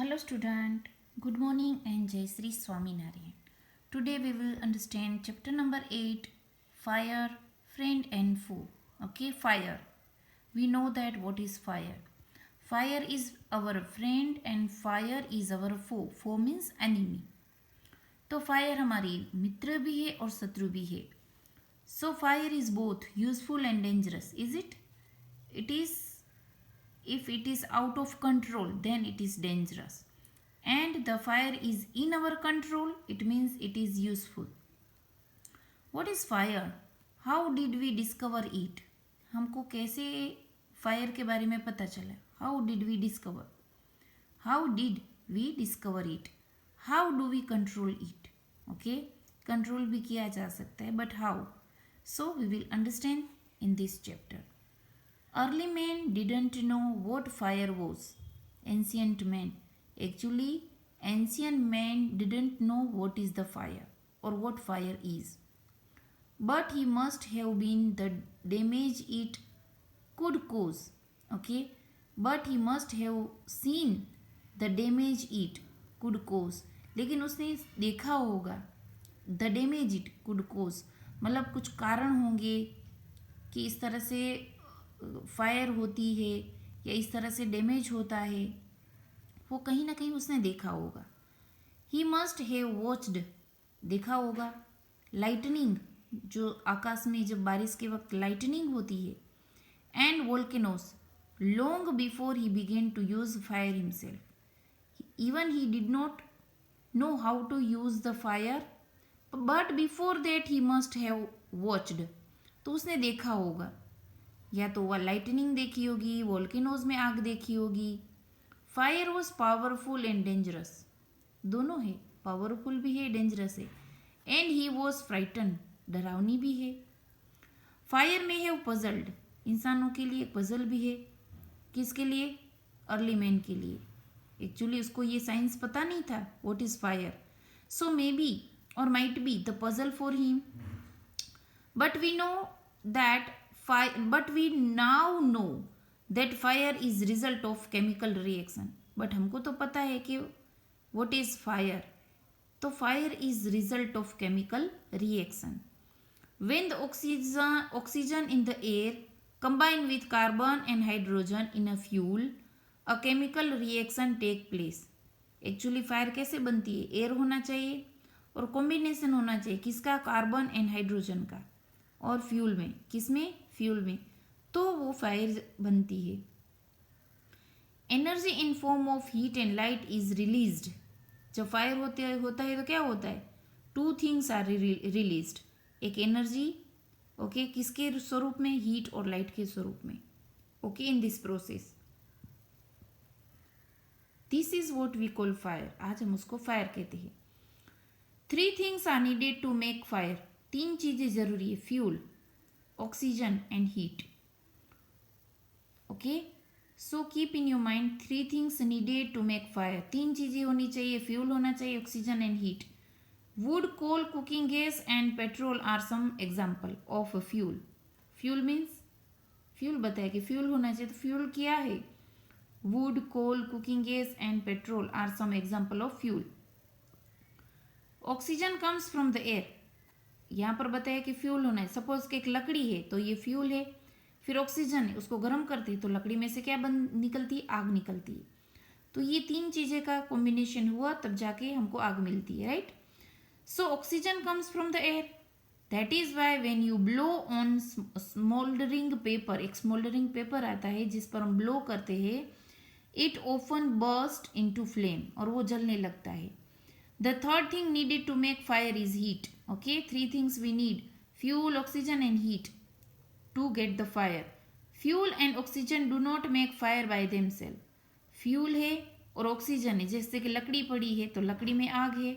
Hello student, good morning and Jai Sri Swaminarayan. Today we will understand chapter number 8, Fire, Friend and Foe. Okay, fire. We know that what is fire. Fire is our friend and fire is our foe. Foe means enemy. तो fire हमारी मित्र भी है और शत्रु भी है. So fire is both useful and dangerous. Is it? It is. If it is out of control, then it is dangerous. And the fire is in our control, it means it is useful. What is fire? How did we discover it? हमको कैसे fire के बारे में पता चला? How did we discover? How did we discover it? How do we control it? Okay, control भी किया जा सकता है, but how? So we will understand in this chapter. Early men didn't know what fire was. Ancient men. Actually, ancient men didn't know what is the fire or what fire is. But he must have been the damage it could cause. Okay? But he must have seen the damage it could cause. लेकिन उसने देखा होगा the damage it could cause. मतलब कुछ कारण होंगे कि इस तरह से फायर होती है या इस तरह से डैमेज होता है, वो कहीं ना कहीं उसने देखा होगा. ही मस्ट हैव वॉच्ड, देखा होगा. लाइटनिंग, जो आकाश में जब बारिश के वक्त लाइटनिंग होती है. And volcanoes, long before he began to use fire himself. Even he did not know how to use the fire, but before that he must have watched. तो उसने देखा होगा, या तो वह लाइटनिंग देखी होगी, वोल्केनोज में आग देखी होगी. Fire was powerful and dangerous, दोनों है, पावरफुल भी है, डेंजरस है. एंड ही वॉज फ्राइटन, डरावनी भी है. फायर में हैव पजल्ड, इंसानों के लिए पजल भी है. किसके लिए? अर्ली मैन के लिए. एक्चुअली उसको ये साइंस पता नहीं था what is fire. So maybe और might be the puzzle for him. But we know that but we now know that fire is result of chemical reaction. but हमको तो पता है कि what is fire. तो fire is result of chemical reaction. When the oxygen in the air combine with carbon and hydrogen in a fuel, a chemical reaction take place. Actually fire कैसे बनती है? Air होना चाहिए और combination होना चाहिए किसका? कार्बन एंड हाइड्रोजन का. और फ्यूल में, किसमें? फ्यूल में. तो वो फायर बनती है. Energy in form of heat and light is released. जब फायर होता है तो क्या होता है? Two things are released. एक एनर्जी, ओके, किसके स्वरूप में? हीट और लाइट के स्वरूप में. Okay, in this process, this is what we call fire. आज हम उसको फायर कहते हैं. 3 things are needed to make fire. 3 चीजें जरूरी है. Fuel, oxygen and heat. Okay, so keep in your mind 3 things needed to make fire. 3 चीजें होनी चाहिए. फ्यूल होना चाहिए, oxygen and heat. Wood, coal, cooking gas and petrol are some example of fuel. Fuel means, fuel बताया कि fuel होना चाहिए. तो फ्यूल क्या है? Wood, coal, cooking gas and petrol are some example of fuel. Oxygen comes from the air. यहाँ पर बताया कि फ्यूल होना है. सपोज कि एक लकड़ी है तो ये फ्यूल है. फिर ऑक्सीजन है, उसको गर्म करते हैं तो लकड़ी में से क्या निकलती है? आग निकलती है. तो ये 3 चीजें का कॉम्बिनेशन हुआ तब जाके हमको आग मिलती है, right? So oxygen comes from the air. That is why when you blow on smouldering paper, एक स्मोल्डरिंग पेपर आता है जिस पर हम ब्लो करते हैं, it often burst into flame, और वो जलने लगता है. The third thing needed to make fire is heat. Okay, 3 things we need: fuel, oxygen and heat to get the fire. Fuel and oxygen do not make fire by themselves. Fuel है और oxygen है. जैसे कि लकड़ी पड़ी है तो लकड़ी में आग है,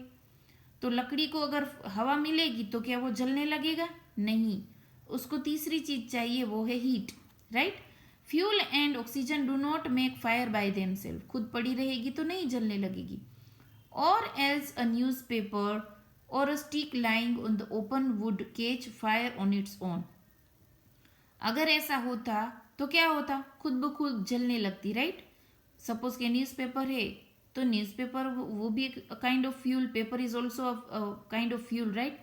तो लकड़ी को अगर हवा मिलेगी तो क्या वो जलने लगेगा? नहीं. उसको तीसरी चीज चाहिए, वो है heat, right? Fuel and oxygen do not make fire by themselves. खुद पड़ी रहेगी तो नहीं जलने लगेगी. Or else a newspaper or a stick lying on the open would catch fire on its own. अगर ऐसा होता तो क्या होता? खुद ब खुद जलने लगती, राइट? सपोज के न्यूज़पेपर है तो न्यूज़पेपर वो भी एक kind of fuel, paper is also kind of fuel, right?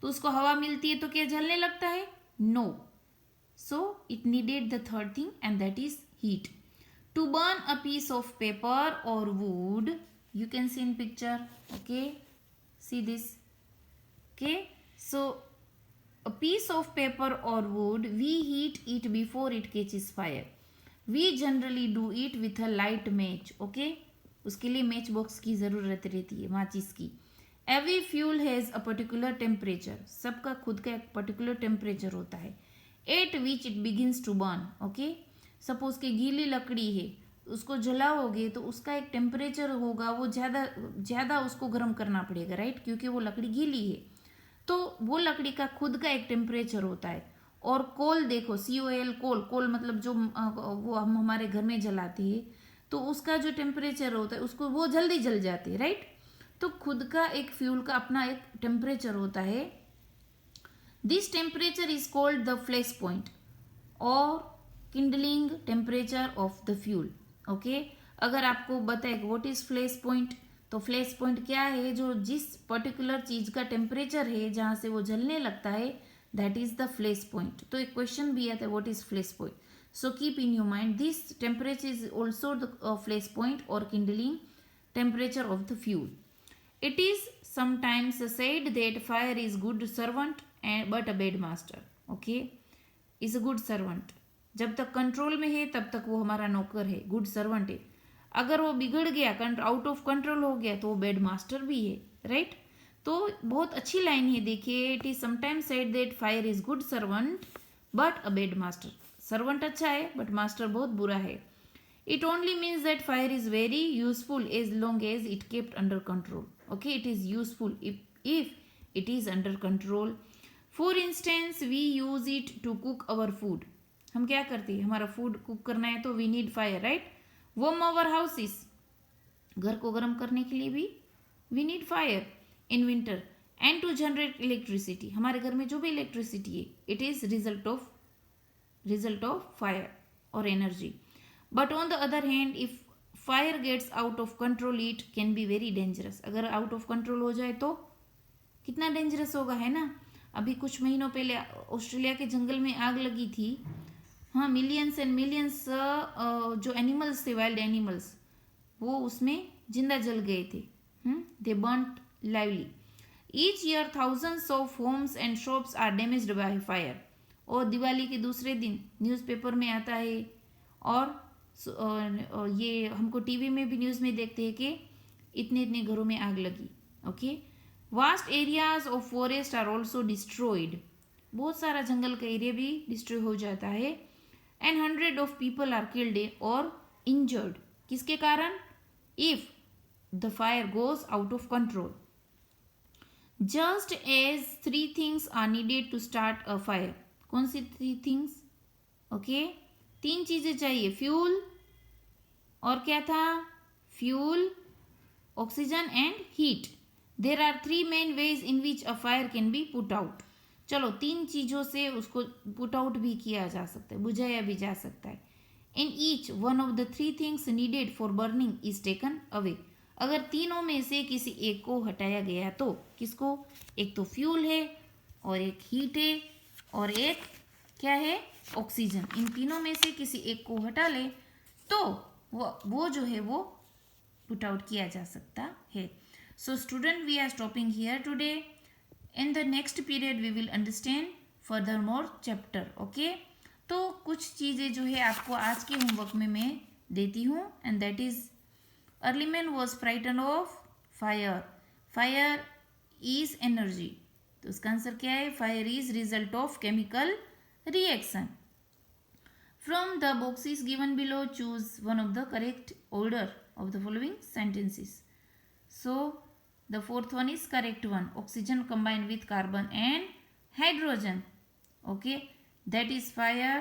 तो उसको हवा मिलती है तो क्या जलने लगता है? No. So it needed the third thing, and that is heat. To burn a piece of paper or wood, you can see in picture, okay? See this, okay? So a piece of paper or wood, we heat it before it catches fire. We generally do it with a light match, okay? उसके लिए match box की ज़रूरत रहती है, माचिस की. Every fuel has a particular temperature. सबका खुद का एक पर्टिकुलर टेम्परेचर होता है at which it begins to burn. Okay, suppose कि गीली लकड़ी है, उसको जलाओगे तो उसका एक टेम्परेचर होगा, वो ज़्यादा उसको गर्म करना पड़ेगा, राइट? क्योंकि वो लकड़ी गीली है, तो वो लकड़ी का खुद का एक टेम्परेचर होता है. और कोल देखो, COL, कोल मतलब जो वो हम हमारे घर में जलाते हैं, तो उसका जो टेम्परेचर होता है उसको वो जल्दी जल जाते हैं, राइट? तो खुद का एक फ्यूल का अपना एक टेम्परेचर होता है. This temperature is called the flash point और kindling temperature of the fuel. Okay, अगर आपको बताए व्हाट इज फ्लैश पॉइंट, तो फ्लैश पॉइंट क्या है? जो जिस पर्टिकुलर चीज का टेम्परेचर है जहां से वो जलने लगता है, that is the flash point. तो एक क्वेश्चन भी आता है what is flash point. So keep in your mind this temperature is also the flash point और kindling temperature of the fuel. It is sometimes said that fire is good servant but a bad master. Okay, is a good servant. जब तक control में है तब तक वो हमारा नौकर है, गुड सर्वेंट है. अगर वो बिगड़ गया, आउट ऑफ कंट्रोल हो गया, तो वो बैड मास्टर भी है, राइट? तो बहुत अच्छी लाइन है, देखिए. It is sometimes said that fire is good servant but a bad master. Servant अच्छा है बट मास्टर बहुत बुरा है. It only means that fire is very useful as long as it kept under control. Okay, it is useful if it is under control. For instance, we use it to cook our food. हम क्या करते हैं? हमारा food cook करना है तो we need fire, right? Warm our houses. घर को गर्म करने के लिए भी we need fire in winter. And to generate electricity. हमारे घर में जो भी इलेक्ट्रिसिटी है, it is result of fire or energy. But on the other hand, if fire gets out of control, it can be very dangerous. अगर out of control हो जाए तो कितना डेंजरस होगा, है ना? अभी कुछ महीनों पहले ऑस्ट्रेलिया के जंगल में आग लगी थी. हाँ, मिलियंस एंड मिलियंस जो एनिमल्स थे, वाइल्ड एनिमल्स, वो उसमें जिंदा जल गए थे. They burnt lively. Each year thousands of homes and shops are damaged by fire. और दिवाली के दूसरे दिन न्यूज़पेपर में आता है, और ये हमको टीवी में भी न्यूज़ में देखते हैं कि इतने इतने घरों में आग लगी. Okay, vast areas of forest are also destroyed. बहुत सारा जंगल का एरिया भी डिस्ट्रॉय हो जाता है. And 100 of people are killed और इंजर्ड. किसके कारण? If the fire goes out of control. Just as 3 things are needed to start a fire. कौन सी 3 थिंग्स? ओके, 3 चीजें चाहिए. फ्यूल, और क्या था? Fuel, oxygen and heat. There are 3 main ways in which a fire can be put out. चलो, 3 चीजों से उसको पुट आउट भी किया जा सकता है, बुझाया भी जा सकता है. In each one of the 3 things needed for burning is taken away. अगर तीनों में से किसी एक को हटाया गया तो किसको? एक तो फ्यूल है, और एक हीट है, और एक क्या है? ऑक्सीजन. इन तीनों में से किसी एक को हटा ले तो वो जो है वो पुट आउट किया जा सकता है. So student, we are stopping here today. In the next period we will understand further more chapter. Okay, तो कुछ चीज़ें जो है आपको आज के होमवर्क में मैं देती हूँ. And that is early man was frighten of fire. Fire is energy. तो उसका आंसर क्या है? Fire is result of chemical reaction. From the boxes given below, choose one of the correct order of the following sentences. So the fourth one is correct one. Oxygen combined with carbon and hydrogen. Okay, that is fire.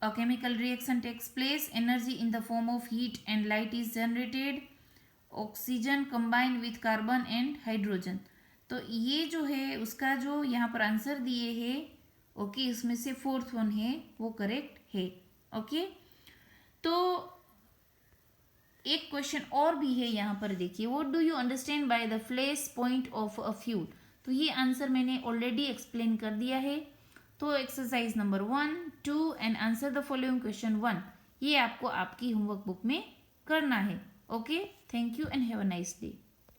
A chemical reaction takes place. Energy in the form of heat and light is generated. Oxygen combined with carbon and hydrogen. तो ये जो है उसका जो यहाँ पर answer दिए है, ओके, इसमें से 4th वन है वो करेक्ट है. ओके, तो एक क्वेश्चन और भी है यहाँ पर, देखिए, what do you understand by the flash point of a fuel. तो ये आंसर मैंने ऑलरेडी एक्सप्लेन कर दिया है। तो exercise number 1, 2 and answer the following question 1, ये आपको आपकी होमवर्क बुक में करना है। Okay, thank you and have a nice day.